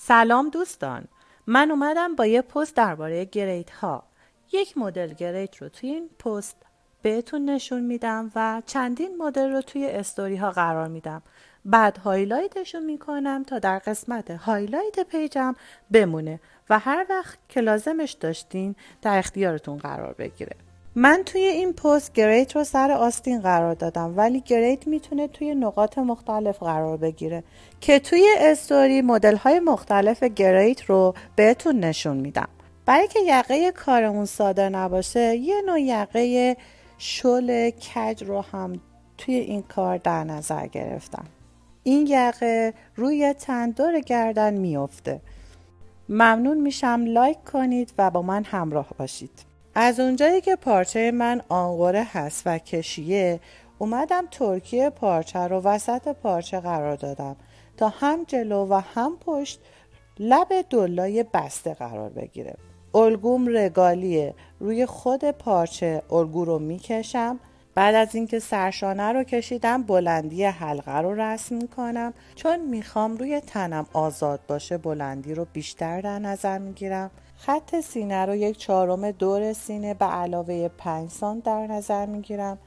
سلام دوستان، من اومدم با یه پست درباره گریت ها. یک مدل گریت رو توی این پست بهتون نشون میدم و چندین مدل رو توی استوری ها قرار میدم. بعد هایلایتشو میکنم تا در قسمت هایلایت پیجم بمونه و هر وقت که لازمش داشتین در اختیارتون قرار بگیره. من توی این پست گریت رو سر آستین قرار دادم، ولی گریت میتونه توی نقاط مختلف قرار بگیره که توی استوری مدل های مختلف گریت رو بهتون نشون میدم. برای که یقه کارمون ساده نباشه، یه نوع یقه شل کج رو هم توی این کار در نظر گرفتم. این یقه روی تن دور گردن میفته. ممنون میشم لایک کنید و با من همراه باشید. از اونجایی که پارچه من آنقره هست و کشیه، اومدم ترکیه پارچه رو وسط پارچه قرار دادم تا هم جلو و هم پشت لب دلای بسته قرار بگیره. الگوم رگالیه. روی خود پارچه الگو رو میکشم. بعد از اینکه سرشانه رو کشیدم، بلندی حلقه رو رسم میکنم. چون میخوام روی تنم آزاد باشه، بلندی رو بیشتر در نظر میگیرم. خط سینه رو 1/4 دور سینه به علاوه 5 سانت در نظر میگیرم.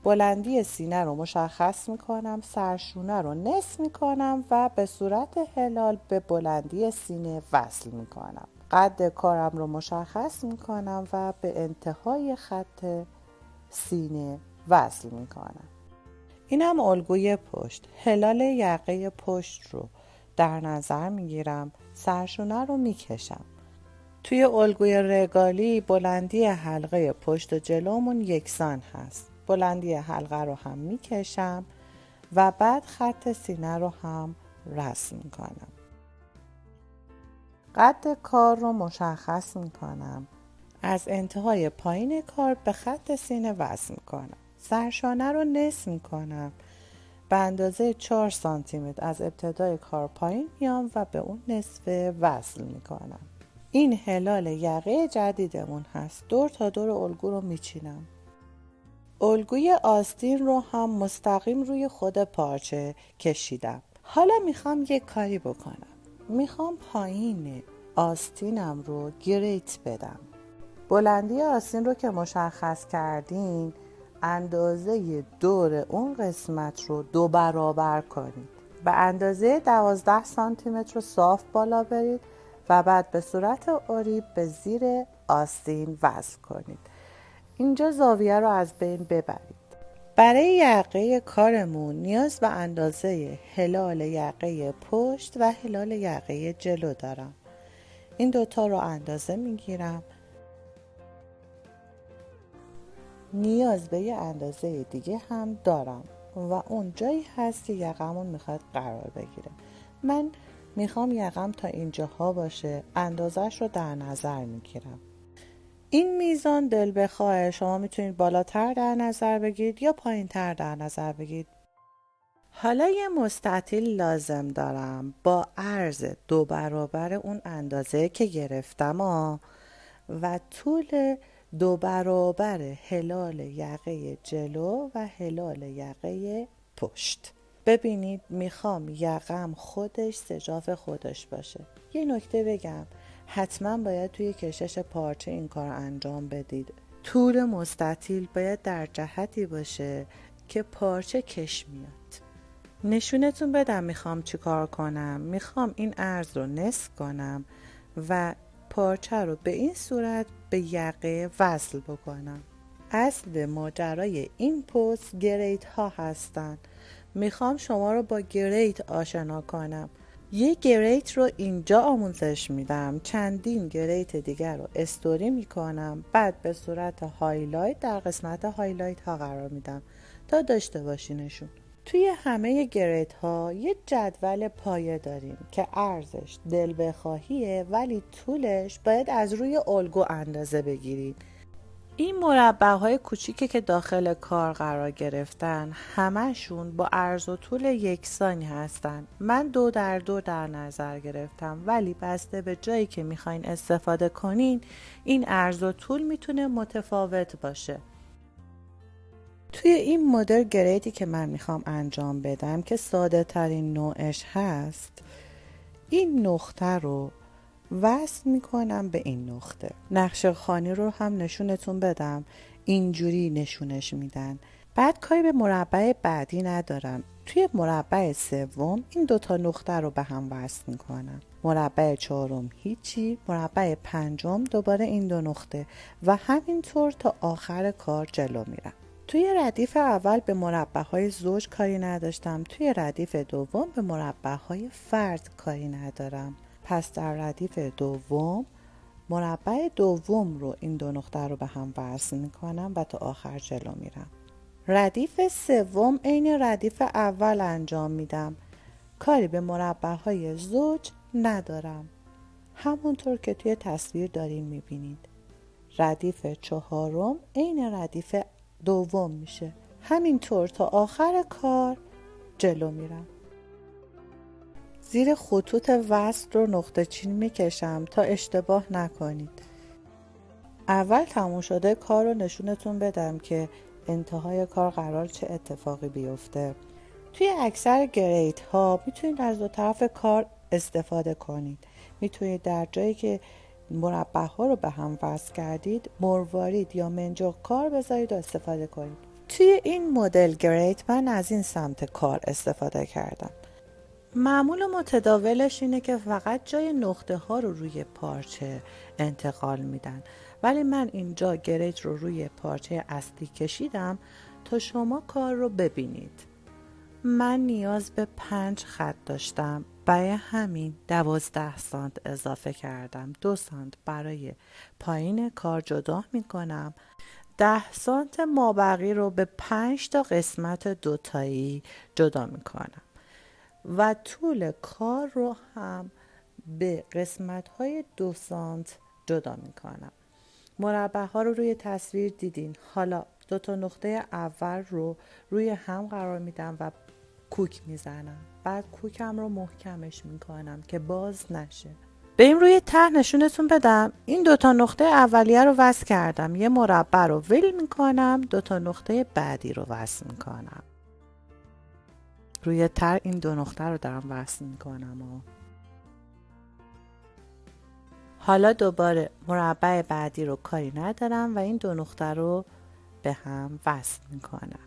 بلندی سینه رو مشخص میکنم، سرشونه رو نصف میکنم و به صورت هلال به بلندی سینه وصل میکنم. قد کارم رو مشخص میکنم و به انتهای خط سینه وصل میکنم. اینم الگوی پشت. هلال یقه پشت رو در نظر میگیرم، سرشونه رو میکشم. توی الگوی رگالی بلندی حلقه پشت و جلومون یکسان هست. بلندی حلقه رو هم میکشم و بعد خط سینه رو هم رسم میکنم. قد کار رو مشخص میکنم. از انتهای پایین کار به خط سینه وصل میکنم. سرشانه رو نصف میکنم. به اندازه 4 سانتی متر از ابتدای کار پایین میام و به اون نصف وصل میکنم. این هلال یقه جدیدمون هست. دور تا دور الگو رو میچینم. الگوی آستین رو هم مستقیم روی خود پارچه کشیدم. حالا میخوام یک کاری بکنم. میخوام پایین آستینم رو گریت بدم. بلندی آستین رو که مشخص کردین، اندازه دور اون قسمت رو 2 برابر کنید. به اندازه 12 سانتی متر رو صاف بالا برید و بعد به صورت اوریب به زیر آستین وصل کنید. اینجا زاویه رو از بین ببرید. برای یقه کارمون نیاز به اندازه هلال یقه پشت و هلال یقه جلو دارم. این دوتا رو اندازه میگیرم. نیاز به یه اندازه دیگه هم دارم و اون جایی هست که یقمون میخواد قرار بگیره. من میخوام یقم تا اینجاها باشه. اندازش رو در نظر میگیرم. این میزان دل بخواه. شما میتونید بالاتر در نظر بگیرید یا پایین تر در نظر بگیرید. حالا یه مستطیل لازم دارم با عرض 2 برابر اون اندازه که گرفتم و طول 2 برابر هلال یقه جلو و هلال یقه پشت. ببینید میخوام یقم خودش سجاف خودش باشه. یه نکته بگم، حتما باید توی کشش پارچه این کار انجام بدید. طول مستطیل باید در جهتی باشه که پارچه کش میاد. نشونتون بدم میخوام چی کار کنم. میخوام این عرض رو نصف کنم و پارچه رو به این صورت به یقه وصل بکنم. اصل ماجرای این پست گریت ها هستن. میخوام شما رو با گریت آشنا کنم. یه گریت رو اینجا آموزش میدم، چندین گریت دیگر رو استوری میکنم، بعد به صورت هایلایت در قسمت هایلایت ها قرار میدم تا داشته باشینشون. توی همه گریت ها یه جدول پایه داریم که عرضش دل بخواهیه، ولی طولش باید از روی الگو اندازه بگیرید. این مربع‌های کوچیکی که داخل کار قرار گرفتن همشون با عرض و طول یکسانی هستن. من 2 در 2 در نظر گرفتم، ولی بسته به جایی که میخواین استفاده کنین این عرض و طول میتونه متفاوت باشه. توی این مدل گریدی که من میخوام انجام بدم که ساده ترین نوعش هست، این نقطه رو وصل میکنم به این نقطه. نقشه خانی رو هم نشونتون بدم، اینجوری نشونش میدن. بعد کاری به مربع بعدی ندارم. توی مربع سوم این دوتا نقطه رو به هم وصل میکنم. مربع چهارم هیچی، مربع پنجم دوباره این دو نقطه و همینطور تا آخر کار جلو میرم. توی ردیف اول به مربع‌های زوج کاری نداشتم، توی ردیف دوم به مربع‌های فرد کاری ندارم. پس در ردیف دوم مربع دوم رو این دو نقطه رو به هم وصل میکنم و تا آخر جلو میرم. ردیف سوم عین ردیف اول انجام میدم، کاری به مربع‌های زوج ندارم، همونطور که توی تصویر دارین میبینید. ردیف چهارم عین ردیف دوم میشه، همینطور تا آخر کار جلو میرم. زیر خطوط وصل رو نقطه چین میکشم تا اشتباه نکنید. اول تموم شده کار رو نشونتون بدم که انتهای کار قرار چه اتفاقی بیفته. توی اکثر گریت ها میتونید از دو طرف کار استفاده کنید. میتونید در جایی که مربع ها رو به هم وصل کردید مروارید یا منجاق کار بذارید و استفاده کنید. توی این مدل گریت من از این سمت کار استفاده کردم. معمول و متداولش اینه که فقط جای نقطه ها رو روی پارچه انتقال میدن، ولی من اینجا گریت رو روی پارچه اصلی کشیدم تا شما کار رو ببینید. من نیاز به 5 خط داشتم، برای همین 12 سانت اضافه کردم. 2 سانت برای پایین کار جدا میکنم، 10 سانت مابقی رو به 5 تا قسمت دوتایی جدا میکنم و طول کار رو هم به قسمت های 2 سانت جدا میکنم. مربع ها رو روی تصویر دیدین. حالا دو تا نقطه اول رو روی هم قرار میدم و کوک میزنم. بعد کوکم رو محکمش میکنم که باز نشه. بریم روی ته نشونتون بدم. این دو تا نقطه اولیه رو وصل کردم، یه مربع رو ول میکنم، دو تا نقطه بعدی رو وصل میکنم. روی ته این دو نقطه رو دارم وصل میکنم. حالا دوباره مربع بعدی رو کاری ندارم و این دو نقطه رو به هم وصل میکنم.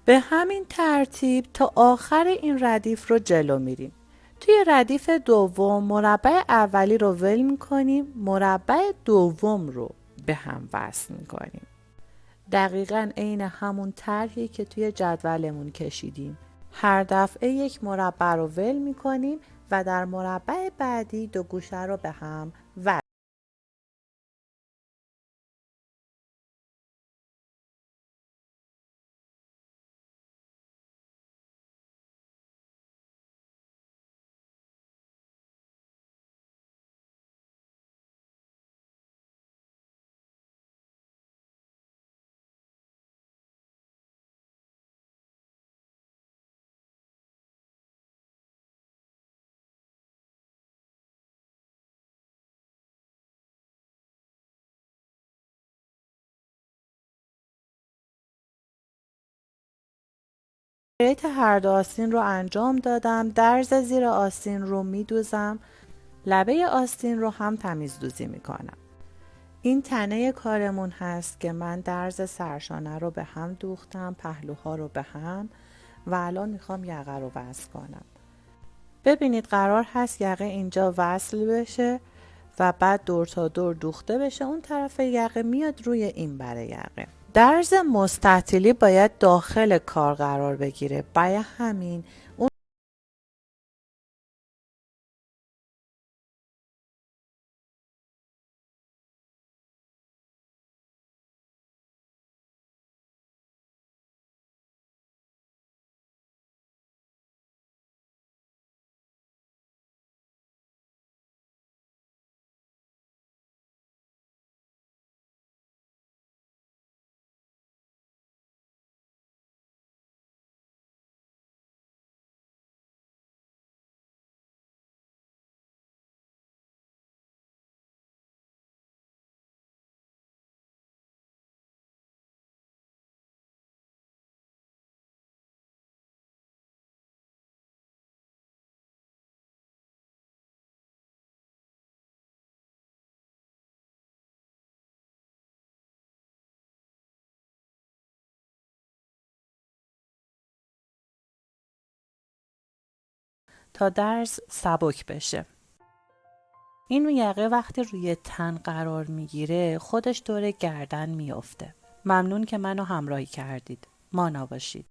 به همین ترتیب تا آخر این ردیف رو جلو میریم. توی ردیف دوم مربع اولی رو ول میکنیم، مربع دوم رو به هم وصل میکنیم. دقیقاً عین همون طرحی که توی جدولمون کشیدیم. هر دفعه یک مربع رو ول میکنیم و در مربع بعدی دو گوشه رو به هم وصل گریت هر دو آستین رو انجام دادم. درز زیر آستین رو میدوزم، لبه آستین رو هم تمیز دوزی میکنم. این تنه کارمون هست که من درز سرشانه رو به هم دوختم، پهلوها رو به هم و الان میخوام یقه رو وصل کنم. ببینید قرار هست یقه اینجا وصل بشه و بعد دور تا دور دوخته بشه، اون طرف یقه میاد روی این بره یقه. درز مستطیلی باید داخل کار قرار بگیره، برای همین تا درس سبک بشه. این یقه وقتی روی تن قرار میگیره خودش دور گردن میافته. ممنون که منو همراهی کردید. مانا باشید.